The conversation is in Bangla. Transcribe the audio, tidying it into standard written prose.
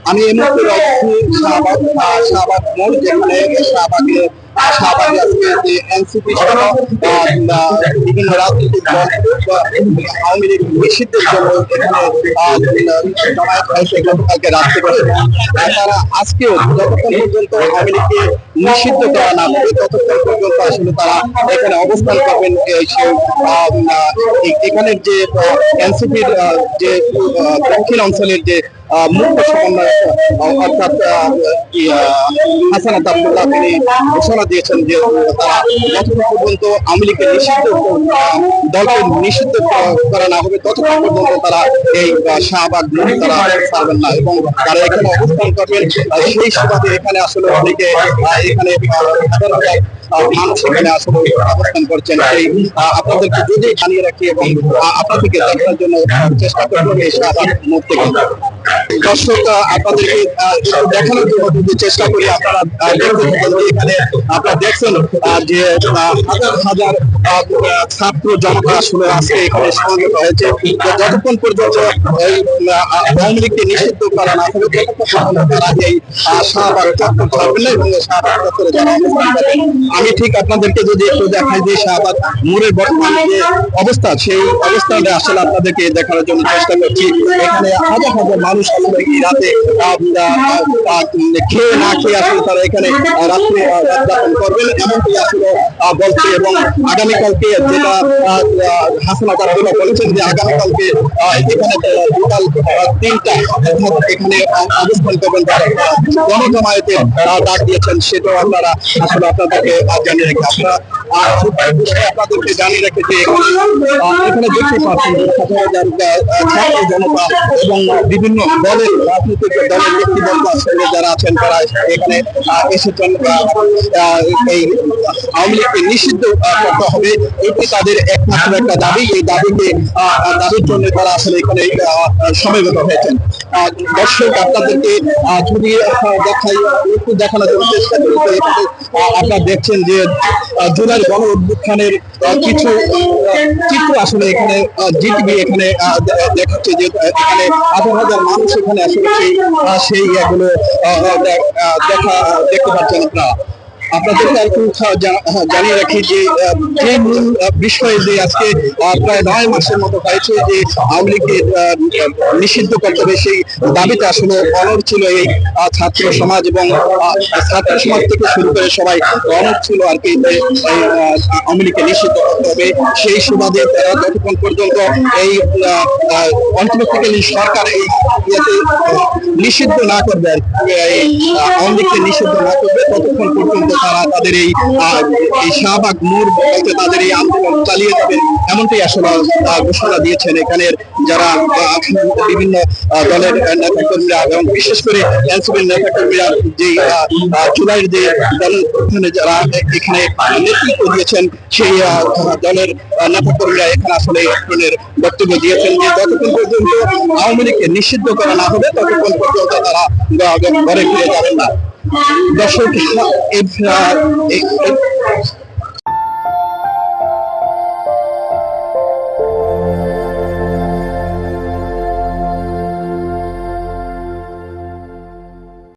আমি এই মুহূর্তে রয়েছি শাহবাগ মোড়, যেখানে শাহবাগে আজকে যে এনসিপি সহ বিভিন্ন রাজনৈতিক দল আওয়ামী লীগ নিষিদ্ধের জন্য এখানে জমায়েত হয়েছে গতকালকে রাত্রে বসে। তারা আজকেও যতক্ষণ পর্যন্ত আওয়ামী লীগকে নিষিদ্ধ করা না হবে ততক্ষণ পর্যন্ত আসলে তারা এখানে অবস্থান করবেন। এখানের যে এনসিপির যে দক্ষিণ অঞ্চলের যে মুখ্য সমন্বয়ক অর্থাৎ হাসানাত আব্দুল্লাহ, তিনি ঘোষণা দিয়েছেন যে তারা যতক্ষণ পর্যন্ত আওয়ামী লীগের দলকে নিষিদ্ধ করা না হবে ততক্ষণ পর্যন্ত তারা এই শাহবাগ মোড় তারা ছাড়বেন না এবং তারা এখানে অবস্থান করবেন। সেই সুবাদে এখানে আসলে অনেকে এখানে মানুষ এখানে আসলে অবস্থান করছেন। সেই আপনাদেরকে যদি জানিয়ে রাখি এবং আপনাদেরকে দেখানোর জন্য চেষ্টা করবো এই শাহবাগ মোড় থেকে। দর্শক, আপনাদেরকে দেখানোর জন্য যদি চেষ্টা করি, আপনারা এখানে আপনারা দেখছেন যে হাজার হাজার ছাত্র জনতা আসলে আজকে এখানে সমবেত হয়েছে। যতক্ষণ পর্যন্ত এই আওয়ামী লীগকে নিষিদ্ধ করা না হবে ততক্ষণ তারা এই শাহবাগ চত্বর ছাড়বেন না এবং শাহবাগ চত্বরে যারা অবস্থান করবেন। আমি ঠিক আপনাদেরকে যদি একটু দেখাই যে শাহবাগ মোড়ের বর্তমানে যে অবস্থা, সেই অবস্থানে আসলে আপনাদেরকে দেখানোর জন্য চেষ্টা করছি। এখানে হাজার হাজার মানুষ আসলে এই রাতে খেয়ে না খেয়ে আসলে তারা এখানে রাত্রে যাপন করবেন এমনকি আসলে বলছে। এবং আগামীকালকে যেটা হাসানাত আব্দুল্লাহ বলেছেন যে আগামীকালকে এখানে বিকাল 3টা এখানে অবস্থান করবেন, গণজমায়েতের ডাক দিয়েছেন। সেটাও আপনারা আসলে আপনাদেরকে জানিয়ে রেখে আপনাদেরকে জানিয়ে রেখে যে এখানে দেখতে পাচ্ছেন ছাত্র জনতা এবং বিভিন্ন দলের রাজনৈতিক দলের ব্যক্তিবর্গ আসলে যারা আছেন তারা এখানে এসেছেন। এই আওয়ামী লীগকে নিষিদ্ধ করতে হবে, এটি তাদের একমাত্র একটা দাবি। এই দাবির জন্য তারা আসলে এখানে সমবেত হয়েছেন। দর্শক, আপনাদেরকে যদি দেখাই, একটু দেখানোর জন্য চেষ্টা করি। এখানে আপনারা দেখছেন যে জুলাই গণ অভ্যুত্থানের কিছু চিত্র আসলে এখানে জিটিভি এখানে দেখাচ্ছে যে এখানে হাজার হাজার মানুষ এখানে আসলে সেই এগুলো দেখতে পাচ্ছেন আপনারা। আপনাদেরকে একটু জানিয়ে রাখি যে মূল বিষয়ে যে আজকে প্রায় 9 মাসের মতো হয়েছে যে আওয়ামী লীগকে নিষিদ্ধ করতে হবে, সেই দাবিতে আসলে অনড় ছিল এই ছাত্র সমাজ এবং ছাত্র সমাজ থেকে শুরু করে সবাই অনড় ছিল আর কি আওয়ামী লীগকে নিষিদ্ধ করতে হবে। সেই সুবাদে তারা যতক্ষণ পর্যন্ত এই অন্তর্বর্তীকালীন সরকার এই নিষিদ্ধ না করবে, আওয়ামী লীগকে নিষিদ্ধ না করবে ততক্ষণ পর্যন্ত তারা তাদের এই শাহবাগ মোড় বলতে তাদের এই আন্দোলন চালিয়ে যাবেন, এমনটাই আসলে ঘোষণা দিয়েছেন এখানের যারা বিভিন্ন দলের নেতাকর্মীরা এবং বিশেষ করে এনসিপির নেতাকর্মীরা যে জুলাইয়ের যে দলের যারা এখানে নেতৃত্ব দিয়েছেন সেই দলের নেতাকর্মীরা এখানে আসলে এক ধরনের বক্তব্য দিয়েছেন যে যতক্ষণ পর্যন্ত আওয়ামী লীগকে নিষিদ্ধ করা না হবে ততক্ষণ পর্যন্ত তারা ঘরে ফিরে যাবেন না। দর্শক,